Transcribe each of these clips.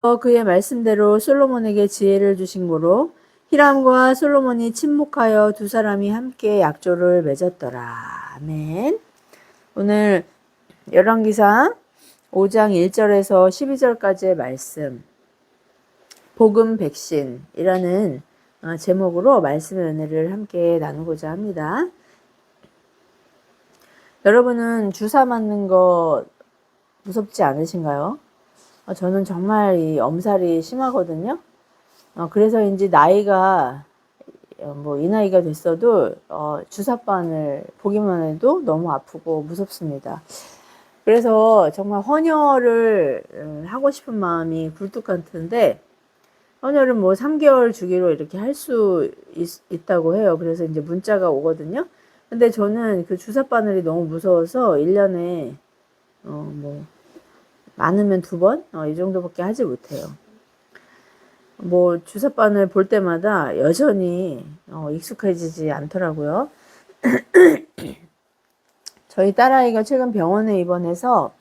그의 말씀대로 솔로몬에게 지혜를 주신 고로 히람과 솔로몬이 친목하여 두 사람이 함께 약조를 맺었더라. 아멘. 오늘 열왕기상 5장 1절에서 12절까지의 말씀, 복음 백신이라는 제목으로 말씀의 은혜를 함께 나누고자 합니다. 여러분은 주사 맞는 거 무섭지 않으신가요? 저는 정말 이 엄살이 심하거든요. 그래서인지 나이가 이 나이가 됐어도 주사바늘 보기만 해도 너무 아프고 무섭습니다. 그래서 정말 헌혈을 하고 싶은 마음이 굴뚝 같은데, 헌혈은 3개월 주기로 이렇게 할 수 있다고 해요. 그래서 이제 문자가 오거든요. 근데 저는 그 주사바늘이 너무 무서워서 1년에 많으면 2번? 이 정도밖에 하지 못해요. 주사바늘 볼 때마다 여전히 익숙해지지 않더라고요. 저희 딸아이가 최근 병원에 입원해서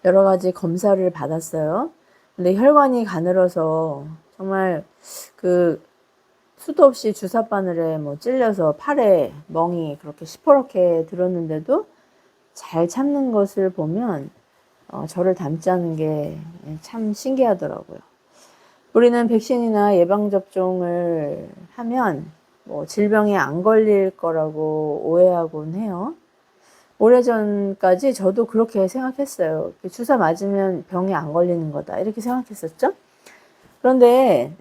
여러 가지 검사를 받았어요. 근데 혈관이 가늘어서 정말 수도 없이 주사바늘에 찔려서 팔에 멍이 그렇게 시퍼렇게 들었는데도 잘 참는 것을 보면 저를 닮지 않은 게 참 신기하더라고요. 우리는 백신이나 예방접종을 하면 질병에 안 걸릴 거라고 오해하곤 해요. 오래전까지 저도 그렇게 생각했어요. 주사 맞으면 병에 안 걸리는 거다, 이렇게 생각했었죠. 그런데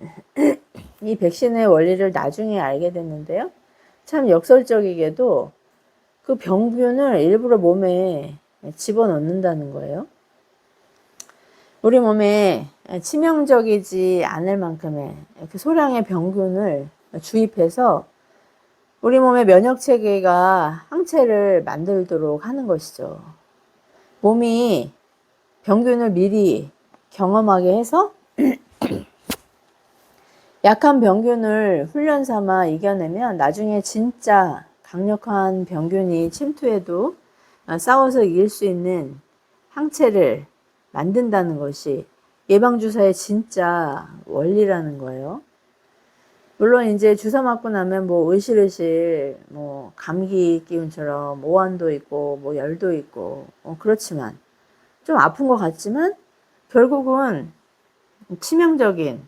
이 백신의 원리를 나중에 알게 됐는데요. 참 역설적이게도 그 병균을 일부러 몸에 집어넣는다는 거예요. 우리 몸에 치명적이지 않을 만큼의 소량의 병균을 주입해서 우리 몸의 면역체계가 항체를 만들도록 하는 것이죠. 몸이 병균을 미리 경험하게 해서 약한 병균을 훈련 삼아 이겨내면 나중에 진짜 강력한 병균이 침투해도 싸워서 이길 수 있는 항체를 만든다는 것이 예방주사의 진짜 원리라는 거예요. 물론 이제 주사 맞고 나면 으실으실 감기 기운처럼 오한도 있고 열도 있고 그렇지만 좀 아픈 것 같지만 결국은 치명적인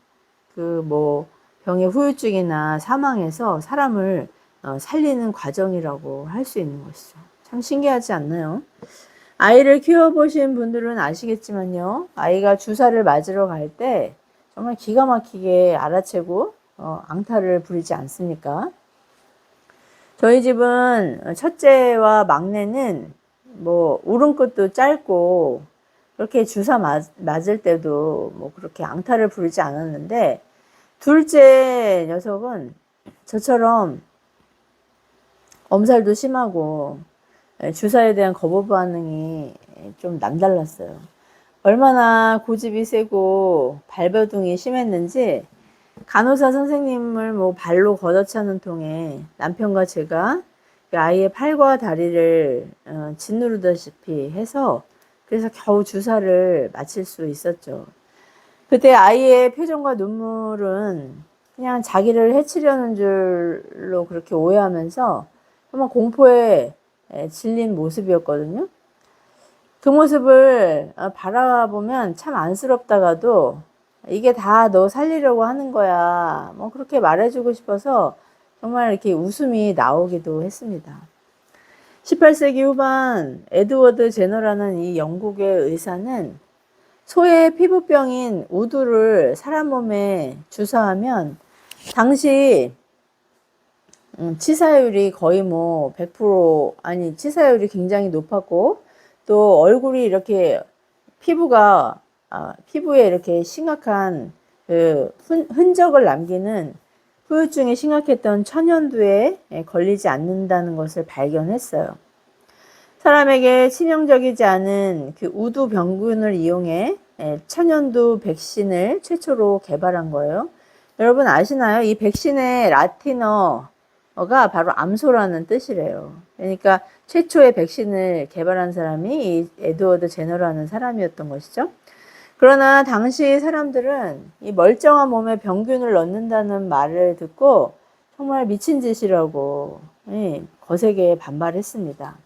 병의 후유증이나 사망에서 사람을 살리는 과정이라고 할 수 있는 것이죠. 참 신기하지 않나요? 아이를 키워보신 분들은 아시겠지만요. 아이가 주사를 맞으러 갈 때 정말 기가 막히게 알아채고 앙탈을 부리지 않습니까? 저희 집은 첫째와 막내는 울음끝도 짧고 그렇게 주사 맞을 때도 그렇게 앙탈을 부리지 않았는데, 둘째 녀석은 저처럼 엄살도 심하고 주사에 대한 거부 반응이 좀 남달랐어요. 얼마나 고집이 세고 발버둥이 심했는지 간호사 선생님을 발로 걷어차는 통에 남편과 제가 그 아이의 팔과 다리를 짓누르다시피 해서 그래서 겨우 주사를 마칠 수 있었죠. 그때 아이의 표정과 눈물은 그냥 자기를 해치려는 줄로 그렇게 오해하면서 정말 공포에 질린 모습이었거든요. 그 모습을 바라보면 참 안쓰럽다가도 이게 다 너 살리려고 하는 거야, 그렇게 말해주고 싶어서 정말 이렇게 웃음이 나오기도 했습니다. 18세기 후반 에드워드 제너라는 이 영국의 의사는 소의 피부병인 우두를 사람 몸에 주사하면 당시 치사율이 거의 100%, 아니 치사율이 굉장히 높았고, 또 얼굴이 이렇게 피부에 이렇게 심각한 흔적을 남기는 후유증이 심각했던 천연두에 걸리지 않는다는 것을 발견했어요. 사람에게 치명적이지 않은 그 우두 병균을 이용해 천연두 백신을 최초로 개발한 거예요. 여러분 아시나요? 이 백신의 라틴어가 바로 암소라는 뜻이래요. 그러니까 최초의 백신을 개발한 사람이 이 에드워드 제너라는 사람이었던 것이죠. 그러나 당시 사람들은 이 멀쩡한 몸에 병균을 넣는다는 말을 듣고 정말 미친 짓이라고 거세게 반발했습니다.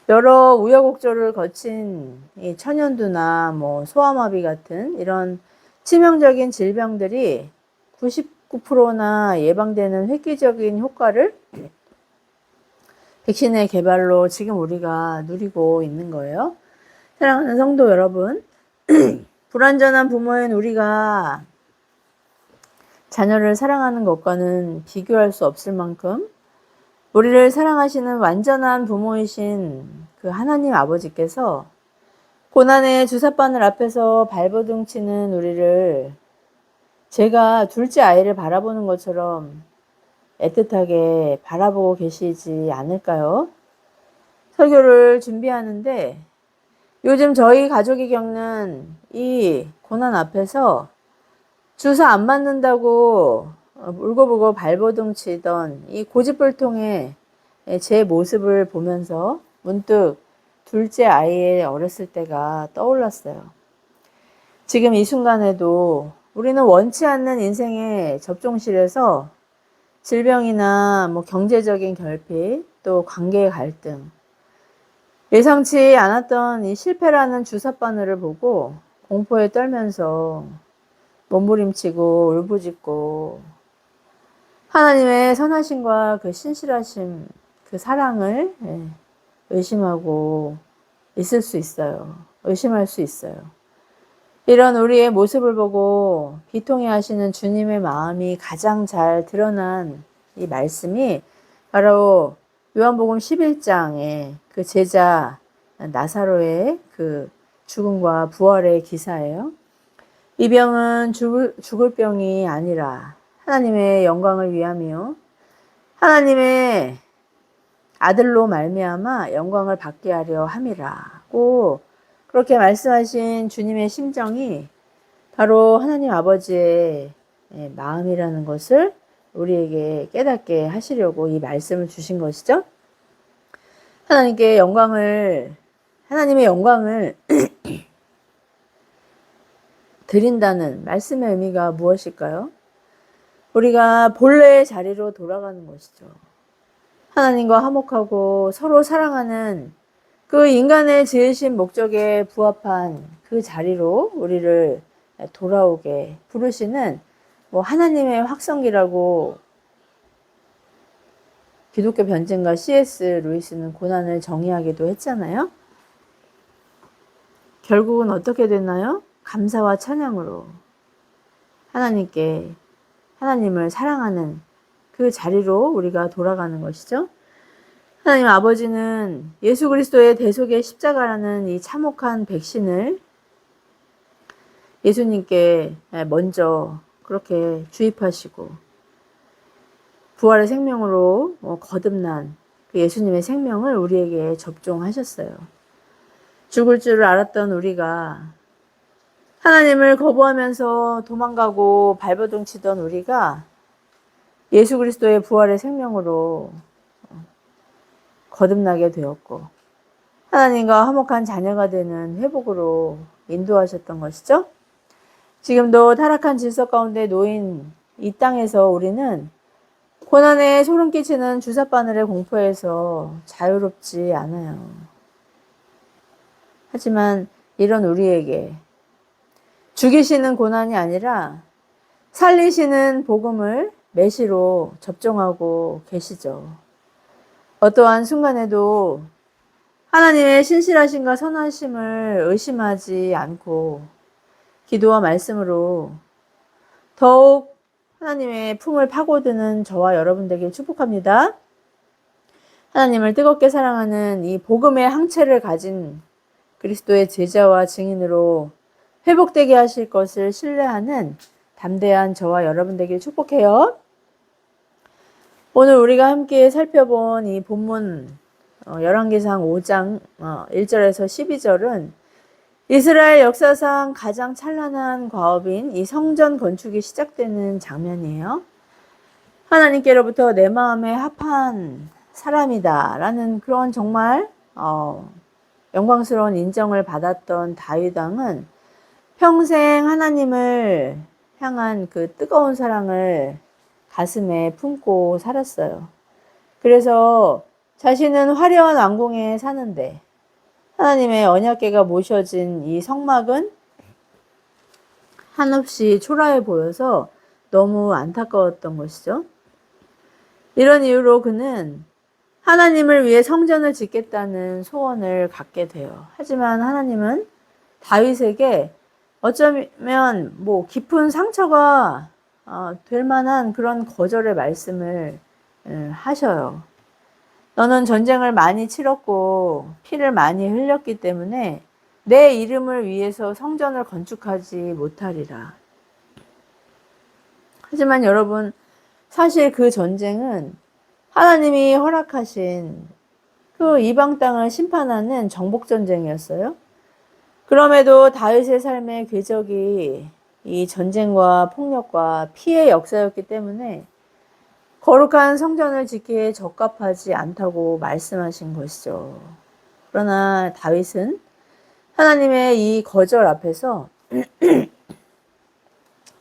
여러 우여곡절을 거친 이 천연두나 뭐 소아마비 같은 이런 치명적인 질병들이 99%나 예방되는 획기적인 효과를 백신의 개발로 지금 우리가 누리고 있는 거예요. 사랑하는 성도 여러분, 불완전한 부모인 우리가 자녀를 사랑하는 것과는 비교할 수 없을 만큼 우리를 사랑하시는 완전한 부모이신 그 하나님 아버지께서 고난의 주삿바늘 앞에서 발버둥 치는 우리를 제가 둘째 아이를 바라보는 것처럼 애틋하게 바라보고 계시지 않을까요? 설교를 준비하는데 요즘 저희 가족이 겪는 이 고난 앞에서 주사 안 맞는다고 울고불고 발버둥 치던 이 고집불통의 제 모습을 보면서 문득 둘째 아이의 어렸을 때가 떠올랐어요. 지금 이 순간에도 우리는 원치 않는 인생의 접종실에서 질병이나 뭐 경제적인 결핍, 또 관계의 갈등, 예상치 않았던 이 실패라는 주삿바늘을 보고 공포에 떨면서 몸부림치고 울부짖고 하나님의 선하심과 그 신실하심, 그 사랑을 의심하고 있을 수 있어요. 의심할 수 있어요. 이런 우리의 모습을 보고 비통해 하시는 주님의 마음이 가장 잘 드러난 이 말씀이 바로 요한복음 11장의 그 제자 나사로의 그 죽음과 부활의 기사예요. 이 병은 죽을 병이 아니라 하나님의 영광을 위함이요 하나님의 아들로 말미암아 영광을 받게 하려 함이라고 그렇게 말씀하신 주님의 심정이 바로 하나님 아버지의 마음이라는 것을 우리에게 깨닫게 하시려고 이 말씀을 주신 것이죠. 하나님의 영광을 드린다는 말씀의 의미가 무엇일까요? 우리가 본래의 자리로 돌아가는 것이죠. 하나님과 화목하고 서로 사랑하는 그 인간의 지으신 목적에 부합한 그 자리로 우리를 돌아오게 부르시는 하나님의 확성기라고 기독교 변증가 C.S. 루이스는 고난을 정의하기도 했잖아요. 결국은 어떻게 됐나요? 감사와 찬양으로 하나님을 사랑하는 그 자리로 우리가 돌아가는 것이죠. 하나님 아버지는 예수 그리스도의 대속의 십자가라는 이 참혹한 백신을 예수님께 먼저 그렇게 주입하시고 부활의 생명으로 거듭난 그 예수님의 생명을 우리에게 접종하셨어요. 죽을 줄 알았던 우리가 하나님을 거부하면서 도망가고 발버둥 치던 우리가 예수 그리스도의 부활의 생명으로 거듭나게 되었고 하나님과 화목한 자녀가 되는 회복으로 인도하셨던 것이죠. 지금도 타락한 질서 가운데 놓인 이 땅에서 우리는 고난에 소름 끼치는 주삿바늘의 공포에서 자유롭지 않아요. 하지만 이런 우리에게 죽이시는 고난이 아니라 살리시는 복음을 메시로 접종하고 계시죠. 어떠한 순간에도 하나님의 신실하심과 선하심을 의심하지 않고 기도와 말씀으로 더욱 하나님의 품을 파고드는 저와 여러분 되길 축복합니다. 하나님을 뜨겁게 사랑하는 이 복음의 항체를 가진 그리스도의 제자와 증인으로 회복되게 하실 것을 신뢰하는 담대한 저와 여러분 되길 축복해요. 오늘 우리가 함께 살펴본 이 본문 열왕기상 5장 1절에서 12절은 이스라엘 역사상 가장 찬란한 과업인 이 성전 건축이 시작되는 장면이에요. 하나님께로부터 내 마음에 합한 사람이다 라는 그런 정말 영광스러운 인정을 받았던 다윗 왕은 평생 하나님을 향한 그 뜨거운 사랑을 가슴에 품고 살았어요. 그래서 자신은 화려한 왕궁에 사는데 하나님의 언약궤가 모셔진 이 성막은 한없이 초라해 보여서 너무 안타까웠던 것이죠. 이런 이유로 그는 하나님을 위해 성전을 짓겠다는 소원을 갖게 돼요. 하지만 하나님은 다윗에게 어쩌면 뭐 깊은 상처가 될 만한 그런 거절의 말씀을 하셔요. 너는 전쟁을 많이 치렀고 피를 많이 흘렸기 때문에 내 이름을 위해서 성전을 건축하지 못하리라. 하지만 여러분, 사실 그 전쟁은 하나님이 허락하신 그 이방 땅을 심판하는 정복 전쟁이었어요. 그럼에도 다윗의 삶의 궤적이 이 전쟁과 폭력과 피해 역사였기 때문에 거룩한 성전을 짓기에 적합하지 않다고 말씀하신 것이죠. 그러나 다윗은 하나님의 이 거절 앞에서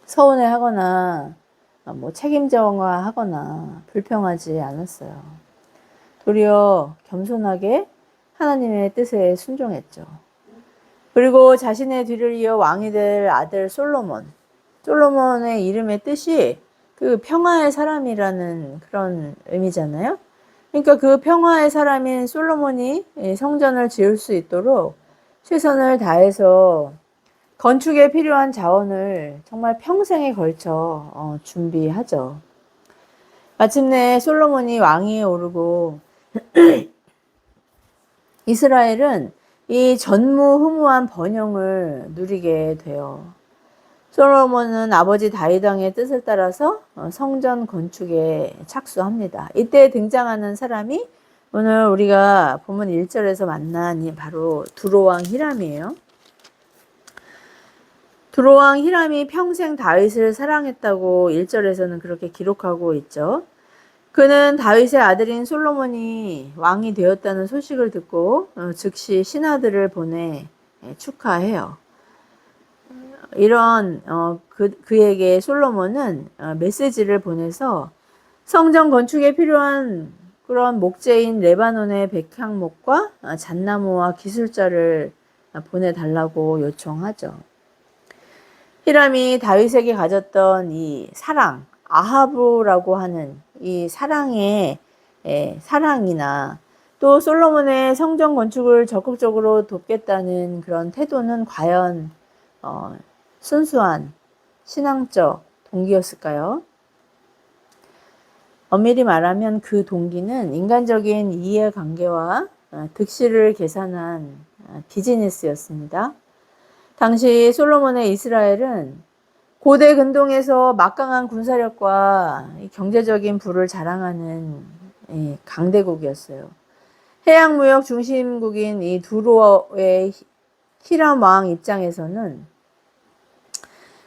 서운해하거나 뭐 책임정하거나 불평하지 않았어요. 도리어 겸손하게 하나님의 뜻에 순종했죠. 그리고 자신의 뒤를 이어 왕이 될 아들 솔로몬의 이름의 뜻이 그 평화의 사람이라는 그런 의미잖아요. 그러니까 그 평화의 사람인 솔로몬이 성전을 지을 수 있도록 최선을 다해서 건축에 필요한 자원을 정말 평생에 걸쳐 준비하죠. 마침내 솔로몬이 왕위에 오르고 이스라엘은 이 전무후무한 번영을 누리게 돼요. 솔로몬은 아버지 다윗 왕의 뜻을 따라서 성전 건축에 착수합니다. 이때 등장하는 사람이 오늘 우리가 본문 1절에서 만난 바로 두로왕 히람이에요. 두로왕 히람이 평생 다윗을 사랑했다고 1절에서는 그렇게 기록하고 있죠. 그는 다윗의 아들인 솔로몬이 왕이 되었다는 소식을 듣고 즉시 신하들을 보내 축하해요. 이런 그에게 솔로몬은 메시지를 보내서 성전 건축에 필요한 그런 목재인 레바논의 백향목과 잣나무와 기술자를 보내달라고 요청하죠. 히람이 다윗에게 가졌던 이 사랑, 아하브라고 하는 이 사랑이나 또 솔로몬의 성전 건축을 적극적으로 돕겠다는 그런 태도는 과연 순수한 신앙적 동기였을까요? 엄밀히 말하면 그 동기는 인간적인 이해관계와 득실을 계산한 비즈니스였습니다. 당시 솔로몬의 이스라엘은 고대 근동에서 막강한 군사력과 경제적인 부를 자랑하는 강대국이었어요. 해양무역 중심국인 이 두로의 히람 왕 입장에서는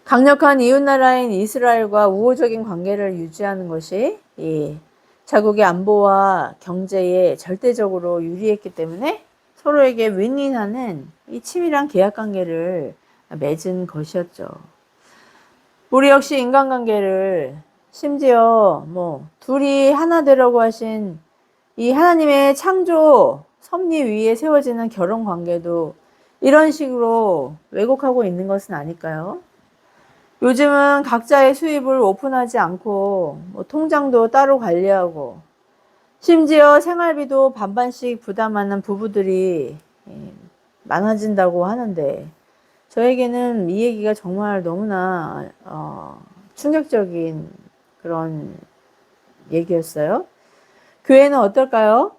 강력한 이웃나라인 이스라엘과 우호적인 관계를 유지하는 것이 이 자국의 안보와 경제에 절대적으로 유리했기 때문에 서로에게 윈윈하는 이 치밀한 계약관계를 맺은 것이었죠. 우리 역시 인간관계를 심지어 둘이 하나 되라고 하신 이 하나님의 창조 섭리 위에 세워지는 결혼관계도 이런 식으로 왜곡하고 있는 것은 아닐까요? 요즘은 각자의 수입을 오픈하지 않고 통장도 따로 관리하고 심지어 생활비도 반반씩 부담하는 부부들이 많아진다고 하는데 저에게는 이 얘기가 정말 너무나 충격적인 그런 얘기였어요. 교회는 어떨까요?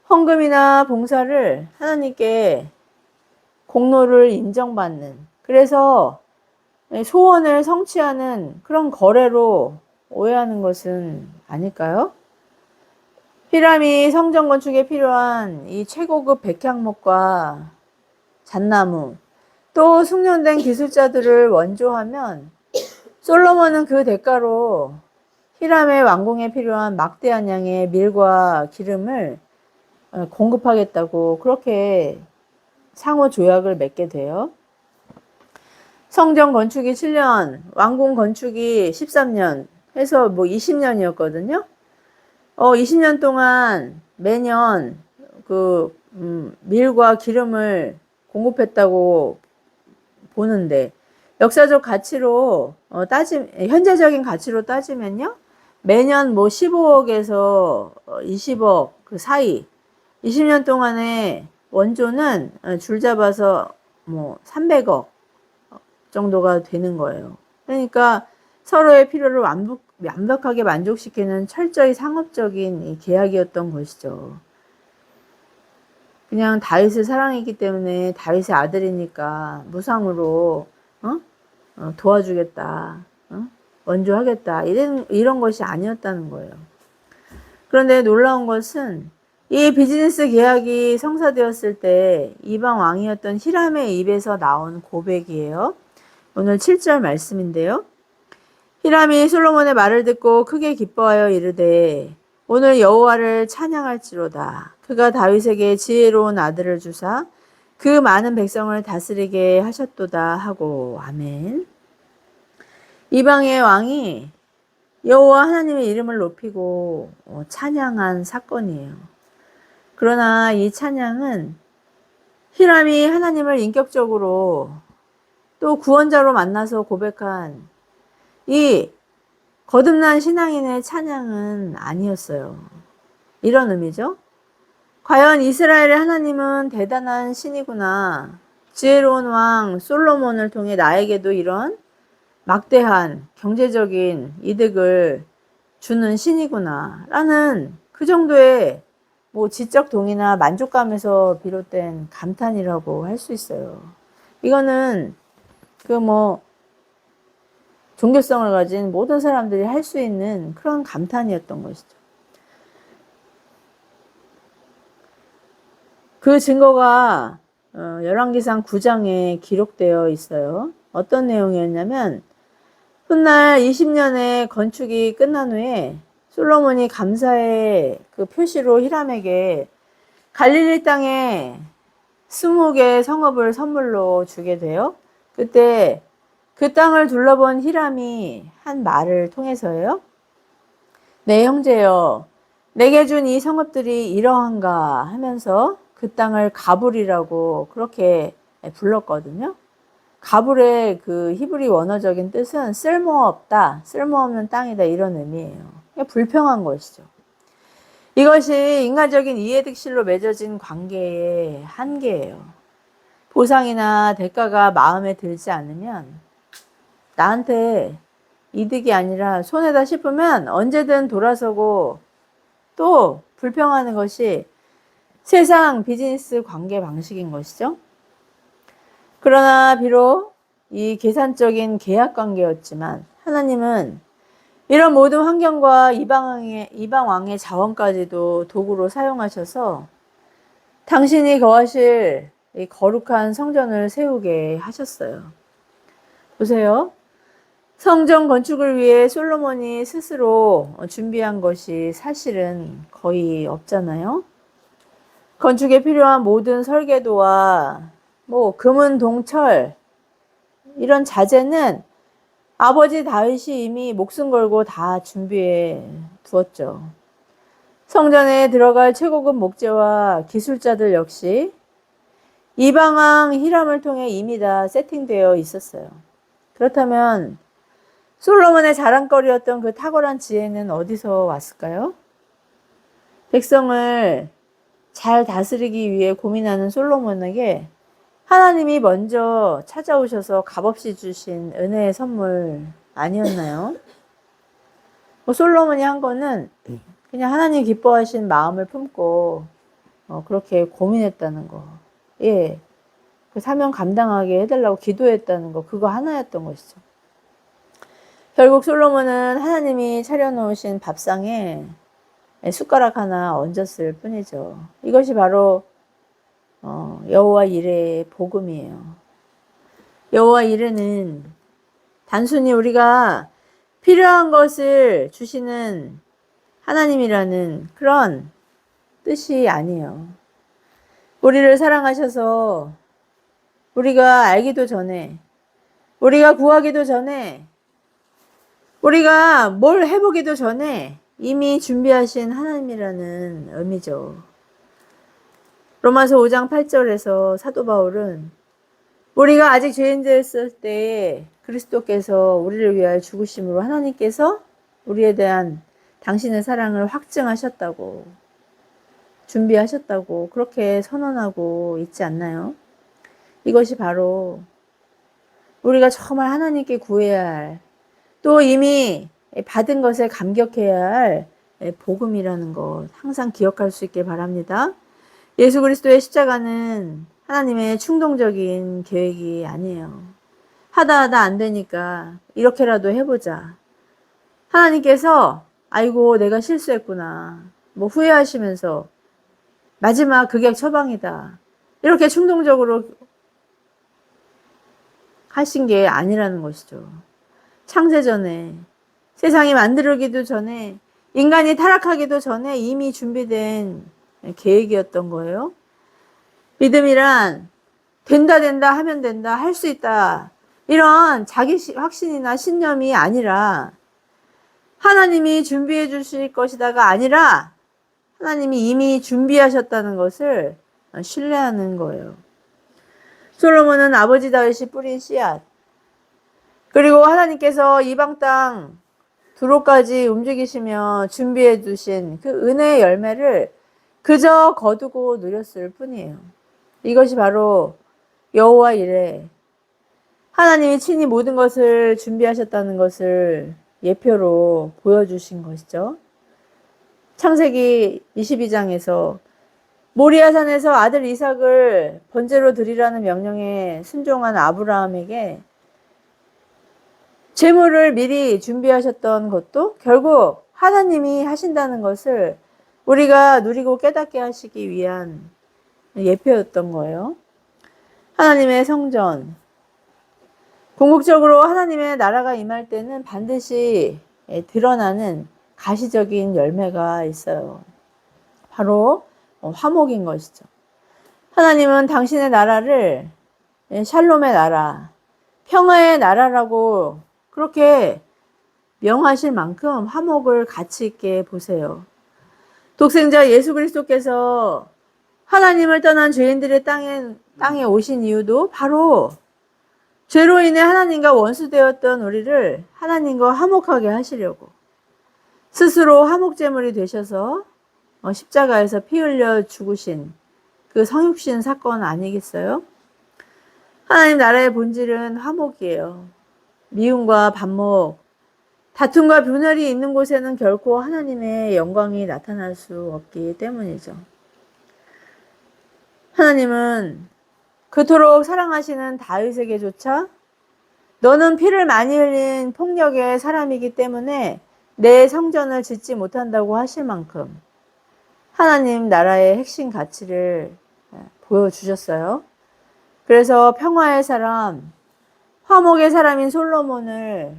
헌금이나 봉사를 하나님께 공로를 인정받는, 그래서 소원을 성취하는 그런 거래로 오해하는 것은 아닐까요? 히람이 성전 건축에 필요한 이 최고급 백향목과 잣나무, 또 숙련된 기술자들을 원조하면 솔로몬은 그 대가로 히람의 왕궁에 필요한 막대한 양의 밀과 기름을 공급하겠다고 그렇게 상호 조약을 맺게 돼요. 성전 건축이 7년, 왕궁 건축이 13년 해서 뭐 20년이었거든요. 20년 동안 매년 밀과 기름을 공급했다고 보는데, 역사적 가치로 현재적인 가치로 따지면요, 매년 뭐 15억에서 20억 그 사이, 20년 동안에 원조는 줄 잡아서 뭐 300억 정도가 되는 거예요. 그러니까 서로의 필요를 완벽하게 만족시키는 철저히 상업적인 이 계약이었던 것이죠. 그냥 다윗을 사랑했기 때문에 다윗의 아들이니까 무상으로 도와주겠다, 원조하겠다, 이런 것이 아니었다는 거예요. 그런데 놀라운 것은 이 비즈니스 계약이 성사되었을 때 이방 왕이었던 히람의 입에서 나온 고백이에요. 오늘 7절 말씀인데요. 히람이 솔로몬의 말을 듣고 크게 기뻐하여 이르되 오늘 여호와를 찬양할지로다. 그가 다윗에게 지혜로운 아들을 주사 그 많은 백성을 다스리게 하셨도다 하고. 아멘. 이방의 왕이 여호와 하나님의 이름을 높이고 찬양한 사건이에요. 그러나 이 찬양은 히람이 하나님을 인격적으로 또 구원자로 만나서 고백한 이 거듭난 신앙인의 찬양은 아니었어요. 이런 의미죠. 과연 이스라엘의 하나님은 대단한 신이구나. 지혜로운 왕 솔로몬을 통해 나에게도 이런 막대한 경제적인 이득을 주는 신이구나 라는 그 정도의 뭐 지적 동의나 만족감에서 비롯된 감탄이라고 할 수 있어요. 이거는 종교성을 가진 모든 사람들이 할 수 있는 그런 감탄이었던 것이죠. 그 증거가 열왕기상 9장에 기록되어 있어요. 어떤 내용이었냐면 훗날 20년의 건축이 끝난 후에 솔로몬이 감사의 그 표시로 히람에게 갈릴리 땅에 20개의 성읍을 선물로 주게 돼요. 그때 그 땅을 둘러본 히람이 한 말을 통해서요. 내 형제여, 내게 준 이 성읍들이 이러한가 하면서 그 땅을 가불이라고 그렇게 불렀거든요. 가불의 그 히브리 원어적인 뜻은 쓸모없다, 쓸모없는 땅이다, 이런 의미예요. 불평한 것이죠. 이것이 인간적인 이해득실로 맺어진 관계의 한계예요. 보상이나 대가가 마음에 들지 않으면 나한테 이득이 아니라 손해다 싶으면 언제든 돌아서고 또 불평하는 것이 세상 비즈니스 관계 방식인 것이죠. 그러나 비록 이 계산적인 계약 관계였지만 하나님은 이런 모든 환경과 이방 왕의 자원까지도 도구로 사용하셔서 당신이 거하실 이 거룩한 성전을 세우게 하셨어요. 보세요. 성전 건축을 위해 솔로몬이 스스로 준비한 것이 사실은 거의 없잖아요. 건축에 필요한 모든 설계도와 금은 동철 이런 자재는 아버지 다윗이 이미 목숨 걸고 다 준비해 두었죠. 성전에 들어갈 최고급 목재와 기술자들 역시 이방왕 히람을 통해 이미 다 세팅되어 있었어요. 그렇다면 솔로몬의 자랑거리였던 그 탁월한 지혜는 어디서 왔을까요? 백성을 잘 다스리기 위해 고민하는 솔로몬에게 하나님이 먼저 찾아오셔서 값없이 주신 은혜의 선물 아니었나요? 솔로몬이 한 거는 그냥 하나님 기뻐하신 마음을 품고 그렇게 고민했다는 거. 예. 그 사명 감당하게 해달라고 기도했다는 거. 그거 하나였던 것이죠. 결국 솔로몬은 하나님이 차려놓으신 밥상에 숟가락 하나 얹었을 뿐이죠. 이것이 바로 여호와 이레의 복음이에요. 여호와 이레는 단순히 우리가 필요한 것을 주시는 하나님이라는 그런 뜻이 아니에요. 우리를 사랑하셔서 우리가 알기도 전에 우리가 구하기도 전에, 우리가 뭘 해보기도 전에 이미 준비하신 하나님이라는 의미죠. 로마서 5장 8절에서 사도 바울은 우리가 아직 죄인되었을 때에 그리스도께서 우리를 위하여 죽으심으로 하나님께서 우리에 대한 당신의 사랑을 확증하셨다고, 준비하셨다고 그렇게 선언하고 있지 않나요? 이것이 바로 우리가 정말 하나님께 구해야 할, 또 이미 받은 것에 감격해야 할 복음이라는 것 항상 기억할 수 있길 바랍니다. 예수 그리스도의 십자가는 하나님의 충동적인 계획이 아니에요. 하다 안 되니까 이렇게라도 해보자. 하나님께서 아이고 내가 실수했구나 뭐 후회하시면서 마지막 극약 처방이다 이렇게 충동적으로 하신 게 아니라는 것이죠. 창세전에, 세상이 만들어지기도 전에, 인간이 타락하기도 전에 이미 준비된 계획이었던 거예요. 믿음이란 된다 하면 된다, 할 수 있다 이런 자기 확신이나 신념이 아니라 하나님이 준비해 주실 것이다가 아니라 하나님이 이미 준비하셨다는 것을 신뢰하는 거예요. 솔로몬은 아버지 다윗이 뿌린 씨앗, 그리고 하나님께서 이방 땅 두로까지 움직이시며 준비해 두신 그 은혜의 열매를 그저 거두고 누렸을 뿐이에요. 이것이 바로 여호와 이레, 하나님이 친히 모든 것을 준비하셨다는 것을 예표로 보여주신 것이죠. 창세기 22장에서 모리아산에서 아들 이삭을 번제로 드리라는 명령에 순종한 아브라함에게 제물을 미리 준비하셨던 것도 결국 하나님이 하신다는 것을 우리가 누리고 깨닫게 하시기 위한 예표였던 거예요. 하나님의 성전, 궁극적으로 하나님의 나라가 임할 때는 반드시 드러나는 가시적인 열매가 있어요. 바로 화목인 것이죠. 하나님은 당신의 나라를 샬롬의 나라, 평화의 나라라고 그렇게 명하실 만큼 화목을 가치 있게 보세요. 독생자 예수 그리스도께서 하나님을 떠난 죄인들의 땅에 오신 이유도 바로 죄로 인해 하나님과 원수되었던 우리를 하나님과 화목하게 하시려고 스스로 화목제물이 되셔서 십자가에서 피 흘려 죽으신 그 성육신 사건 아니겠어요? 하나님 나라의 본질은 화목이에요. 미움과 반목, 다툼과 분열이 있는 곳에는 결코 하나님의 영광이 나타날 수 없기 때문이죠. 하나님은 그토록 사랑하시는 다윗에게조차 너는 피를 많이 흘린 폭력의 사람이기 때문에 내 성전을 짓지 못한다고 하실 만큼 하나님 나라의 핵심 가치를 보여주셨어요. 그래서 평화의 사람, 화목의 사람인 솔로몬을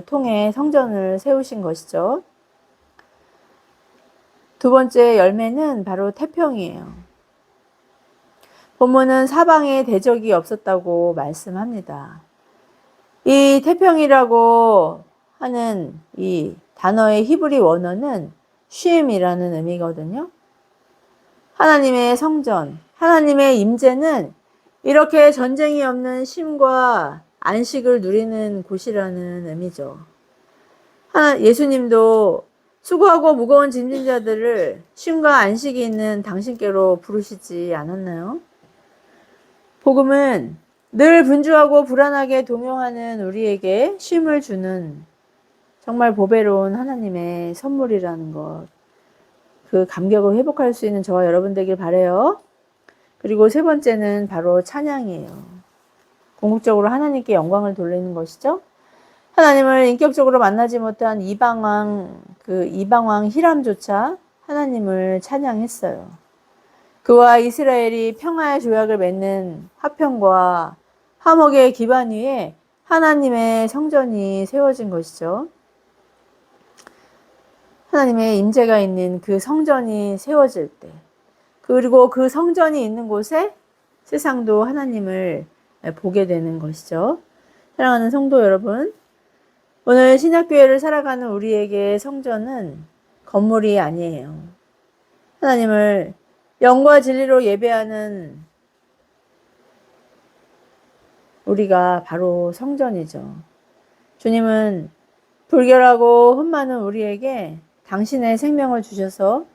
통해 성전을 세우신 것이죠. 두 번째 열매는 바로 태평이에요. 본문은 사방에 대적이 없었다고 말씀합니다. 이 태평이라고 하는 이 단어의 히브리 원어는 쉼이라는 의미거든요. 하나님의 성전, 하나님의 임재는 이렇게 전쟁이 없는 쉼과 안식을 누리는 곳이라는 의미죠. 예수님도 수고하고 무거운 짐진 자들을 쉼과 안식이 있는 당신께로 부르시지 않았나요? 복음은 늘 분주하고 불안하게 동요하는 우리에게 쉼을 주는 정말 보배로운 하나님의 선물이라는 것. 그 감격을 회복할 수 있는 저와 여러분 되길 바라요. 그리고 세 번째는 바로 찬양이에요. 궁극적으로 하나님께 영광을 돌리는 것이죠. 하나님을 인격적으로 만나지 못한 이방왕 히람조차 하나님을 찬양했어요. 그와 이스라엘이 평화의 조약을 맺는 화평과 화목의 기반 위에 하나님의 성전이 세워진 것이죠. 하나님의 임재가 있는 그 성전이 세워질 때, 그리고 그 성전이 있는 곳에 세상도 하나님을 보게 되는 것이죠. 사랑하는 성도 여러분, 오늘 신약교회를 살아가는 우리에게 성전은 건물이 아니에요. 하나님을 영과 진리로 예배하는 우리가 바로 성전이죠. 주님은 불결하고 흠 많은 우리에게 당신의 생명을 주셔서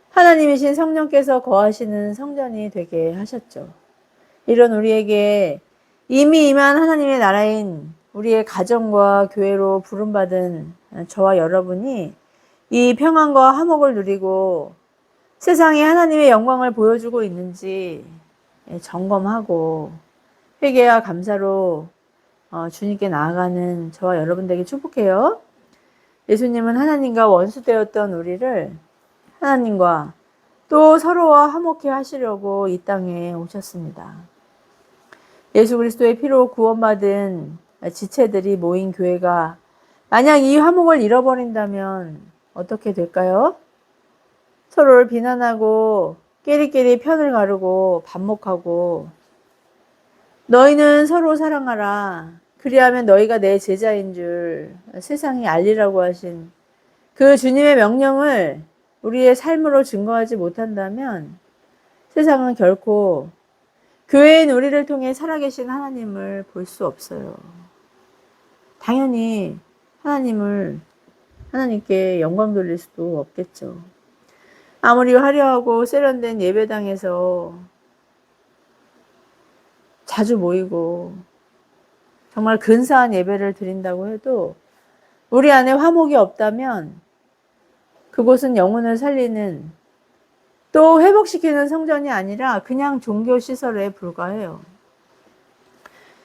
하나님이신 성령께서 거하시는 성전이 되게 하셨죠. 이런 우리에게 이미 임한 하나님의 나라인 우리의 가정과 교회로 부름받은 저와 여러분이 이 평안과 화목을 누리고 세상에 하나님의 영광을 보여주고 있는지 점검하고 회개와 감사로 주님께 나아가는 저와 여러분 되게 축복해요. 예수님은 하나님과 원수되었던 우리를 하나님과 또 서로와 화목해 하시려고 이 땅에 오셨습니다. 예수 그리스도의 피로 구원받은 지체들이 모인 교회가 만약 이 화목을 잃어버린다면 어떻게 될까요? 서로를 비난하고 끼리끼리 편을 가르고 반목하고 너희는 서로 사랑하라. 그리하면 너희가 내 제자인 줄 세상이 알리라고 하신 그 주님의 명령을 우리의 삶으로 증거하지 못한다면 세상은 결코 교회인 우리를 통해 살아계신 하나님을 볼 수 없어요. 당연히 하나님께 영광 돌릴 수도 없겠죠. 아무리 화려하고 세련된 예배당에서 자주 모이고 정말 근사한 예배를 드린다고 해도 우리 안에 화목이 없다면 그곳은 영혼을 살리는 또 회복시키는 성전이 아니라 그냥 종교시설에 불과해요.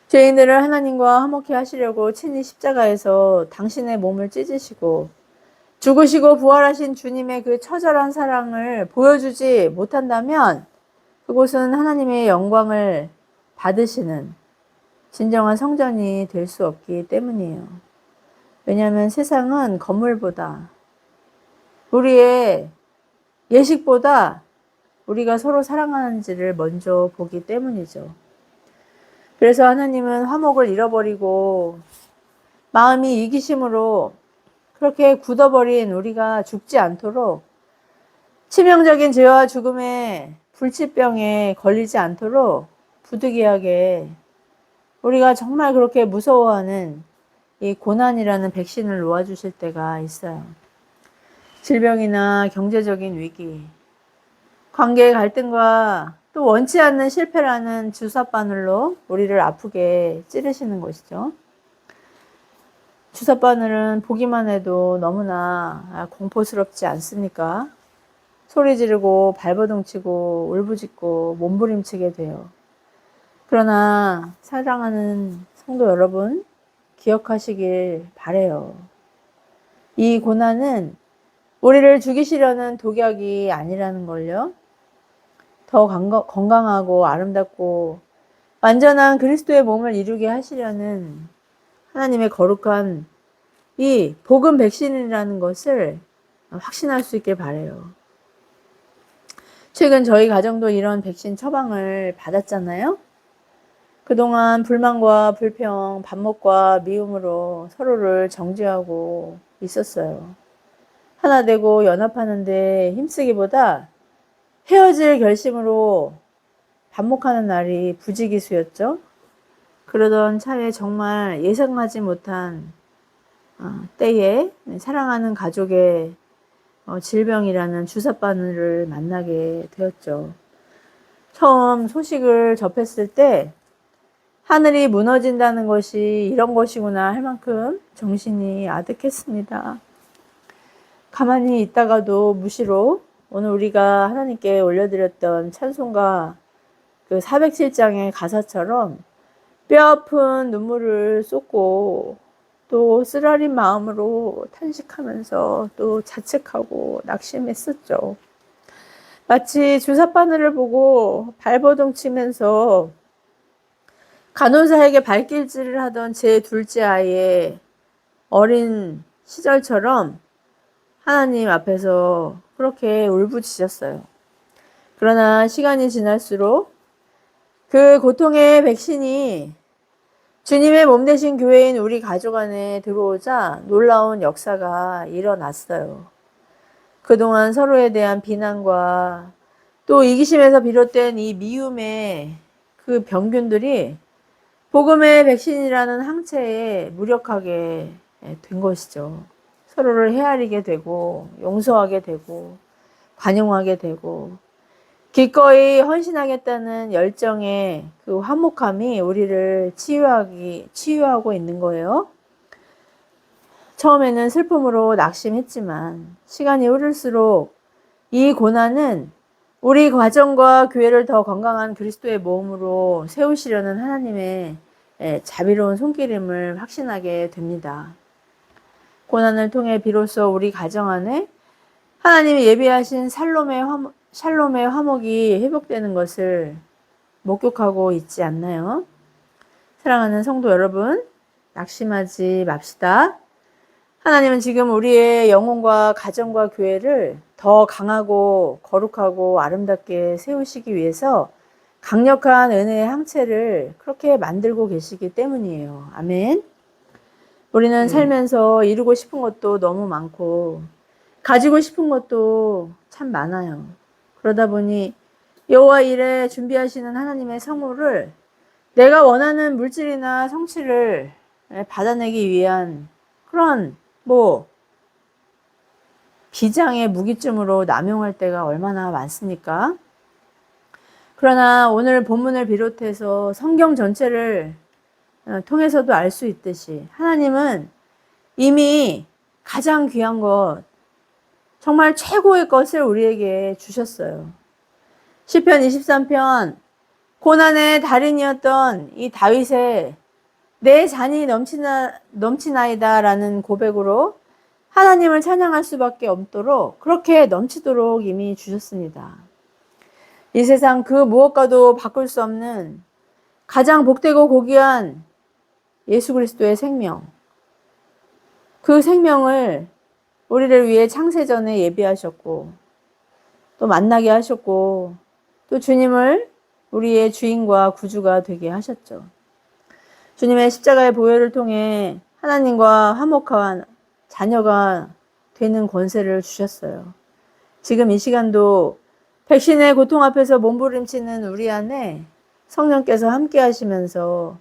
죄인들을 하나님과 화목케 하시려고 친히 십자가에서 당신의 몸을 찢으시고 죽으시고 부활하신 주님의 그 처절한 사랑을 보여주지 못한다면 그곳은 하나님의 영광을 받으시는 진정한 성전이 될 수 없기 때문이에요. 왜냐하면 세상은 건물보다 우리의 예식보다 우리가 서로 사랑하는지를 먼저 보기 때문이죠. 그래서 하나님은 화목을 잃어버리고 마음이 이기심으로 그렇게 굳어버린 우리가 죽지 않도록 치명적인 죄와 죽음의 불치병에 걸리지 않도록 부득이하게 우리가 정말 그렇게 무서워하는 이 고난이라는 백신을 놓아주실 때가 있어요. 질병이나 경제적인 위기, 관계의 갈등과 또 원치 않는 실패라는 주사바늘로 우리를 아프게 찌르시는 것이죠. 주사바늘은 보기만 해도 너무나 공포스럽지 않습니까? 소리 지르고 발버둥 치고 울부짖고 몸부림치게 돼요. 그러나 사랑하는 성도 여러분, 기억하시길 바라요. 이 고난은 우리를 죽이시려는 독약이 아니라는 걸요. 더 건강하고 아름답고 완전한 그리스도의 몸을 이루게 하시려는 하나님의 거룩한 이 복음 백신이라는 것을 확신할 수 있길 바라요. 최근 저희 가정도 이런 백신 처방을 받았잖아요. 그동안 불만과 불평, 반목과 미움으로 서로를 정죄하고 있었어요. 하나 되고 연합하는데 힘쓰기보다 헤어질 결심으로 반목하는 날이 부지기수였죠. 그러던 차에 정말 예상하지 못한 때에 사랑하는 가족의 질병이라는 주사바늘을 만나게 되었죠. 처음 소식을 접했을 때 하늘이 무너진다는 것이 이런 것이구나 할 만큼 정신이 아득했습니다. 가만히 있다가도 무시로 오늘 우리가 하나님께 올려드렸던 찬송가 그 407장의 가사처럼 뼈아픈 눈물을 쏟고 또 쓰라린 마음으로 탄식하면서 또 자책하고 낙심했었죠. 마치 주사바늘을 보고 발버둥 치면서 간호사에게 발길질을 하던 제 둘째 아이의 어린 시절처럼 하나님 앞에서 그렇게 울부짖었어요. 그러나 시간이 지날수록 그 고통의 백신이 주님의 몸 되신 교회인 우리 가족 안에 들어오자 놀라운 역사가 일어났어요. 그동안 서로에 대한 비난과 또 이기심에서 비롯된 이 미움의 그 병균들이 복음의 백신이라는 항체에 무력하게 된 것이죠. 서로를 헤아리게 되고 용서하게 되고 관용하게 되고 기꺼이 헌신하겠다는 열정의 그 화목함이 우리를 치유하고 있는 거예요. 처음에는 슬픔으로 낙심했지만 시간이 흐를수록 이 고난은 우리 가정과 교회를 더 건강한 그리스도의 몸으로 세우시려는 하나님의 자비로운 손길임을 확신하게 됩니다. 고난을 통해 비로소 우리 가정 안에 하나님이 예비하신 샬롬의 화목이 회복되는 것을 목격하고 있지 않나요? 사랑하는 성도 여러분, 낙심하지 맙시다. 하나님은 지금 우리의 영혼과 가정과 교회를 더 강하고 거룩하고 아름답게 세우시기 위해서 강력한 은혜의 항체를 그렇게 만들고 계시기 때문이에요. 아멘. 우리는 살면서 이루고 싶은 것도 너무 많고 가지고 싶은 것도 참 많아요. 그러다 보니 여호와 일에 준비하시는 하나님의 성물을 내가 원하는 물질이나 성취를 받아내기 위한 그런 비장의 무기쯤으로 남용할 때가 얼마나 많습니까? 그러나 오늘 본문을 비롯해서 성경 전체를 통해서도 알 수 있듯이 하나님은 이미 가장 귀한 것, 정말 최고의 것을 우리에게 주셨어요. 시편 23편 고난의 달인이었던 이 다윗의 내 잔이 넘치나이다 라는 고백으로 하나님을 찬양할 수밖에 없도록 그렇게 넘치도록 이미 주셨습니다. 이 세상 그 무엇과도 바꿀 수 없는 가장 복되고 고귀한 예수 그리스도의 생명, 그 생명을 우리를 위해 창세전에 예비하셨고 또 만나게 하셨고 또 주님을 우리의 주인과 구주가 되게 하셨죠. 주님의 십자가의 보혈을 통해 하나님과 화목한 자녀가 되는 권세를 주셨어요. 지금 이 시간도 백신의 고통 앞에서 몸부림치는 우리 안에 성령께서 함께 하시면서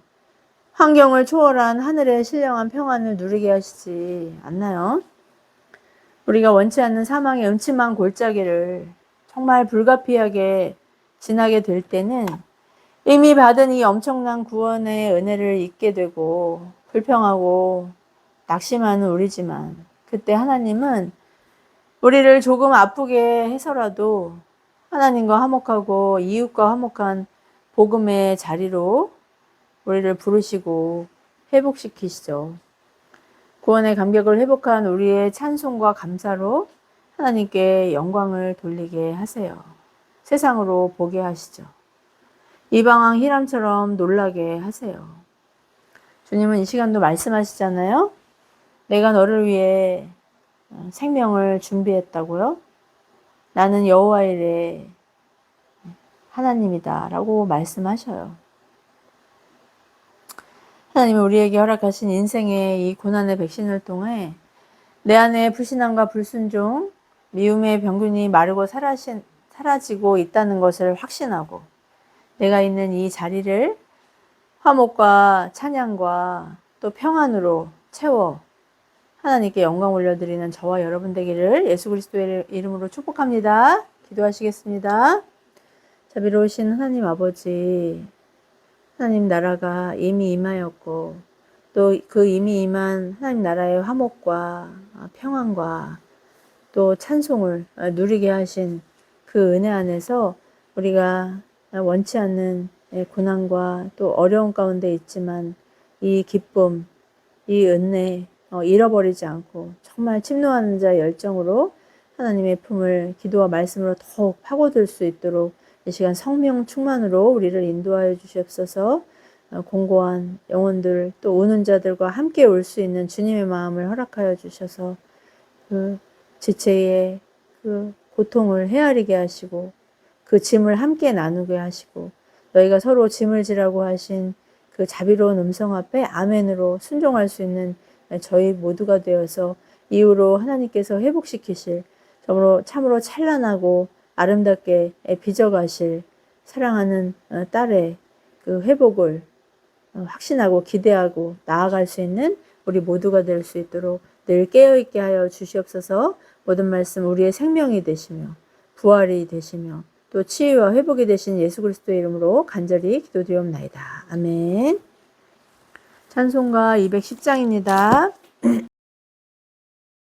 환경을 초월한 하늘의 신령한 평안을 누리게 하시지 않나요? 우리가 원치 않는 사망의 음침한 골짜기를 정말 불가피하게 지나게 될 때는 이미 받은 이 엄청난 구원의 은혜를 잊게 되고 불평하고 낙심하는 우리지만 그때 하나님은 우리를 조금 아프게 해서라도 하나님과 화목하고 이웃과 화목한 복음의 자리로 우리를 부르시고 회복시키시죠. 구원의 감격을 회복한 우리의 찬송과 감사로 하나님께 영광을 돌리게 하세요. 세상으로 보게 하시죠. 이방왕 히람처럼 놀라게 하세요. 주님은 이 시간도 말씀하시잖아요. 내가 너를 위해 생명을 준비했다고요. 나는 여호와 일의 하나님이다 라고 말씀하셔요. 하나님은 우리에게 허락하신 인생의 이 고난의 백신을 통해 내 안에 불신함과 불순종, 미움의 병균이 마르고 사라지고 있다는 것을 확신하고 내가 있는 이 자리를 화목과 찬양과 또 평안으로 채워 하나님께 영광 올려드리는 저와 여러분 되기를 예수 그리스도의 이름으로 축복합니다. 기도하시겠습니다. 자비로우신 하나님 아버지, 하나님 나라가 이미 임하였고 또 그 이미 임한 하나님 나라의 화목과 평안과 또 찬송을 누리게 하신 그 은혜 안에서 우리가 원치 않는 고난과 또 어려운 가운데 있지만 이 기쁨, 이 은혜 잃어버리지 않고 정말 침노하는 자 열정으로 하나님의 품을 기도와 말씀으로 더욱 파고들 수 있도록 이 시간 성령 충만으로 우리를 인도하여 주시옵소서. 공고한 영혼들 또 우는 자들과 함께 올 수 있는 주님의 마음을 허락하여 주셔서 그 지체의 그 고통을 헤아리게 하시고 그 짐을 함께 나누게 하시고 너희가 서로 짐을 지라고 하신 그 자비로운 음성 앞에 아멘으로 순종할 수 있는 저희 모두가 되어서 이후로 하나님께서 회복시키실 참으로 찬란하고 아름답게 빚어가실 사랑하는 딸의 그 회복을 확신하고 기대하고 나아갈 수 있는 우리 모두가 될 수 있도록 늘 깨어있게 하여 주시옵소서. 모든 말씀 우리의 생명이 되시며 부활이 되시며 또 치유와 회복이 되신 예수 그리스도의 이름으로 간절히 기도드리옵나이다. 아멘. 찬송가 210장입니다.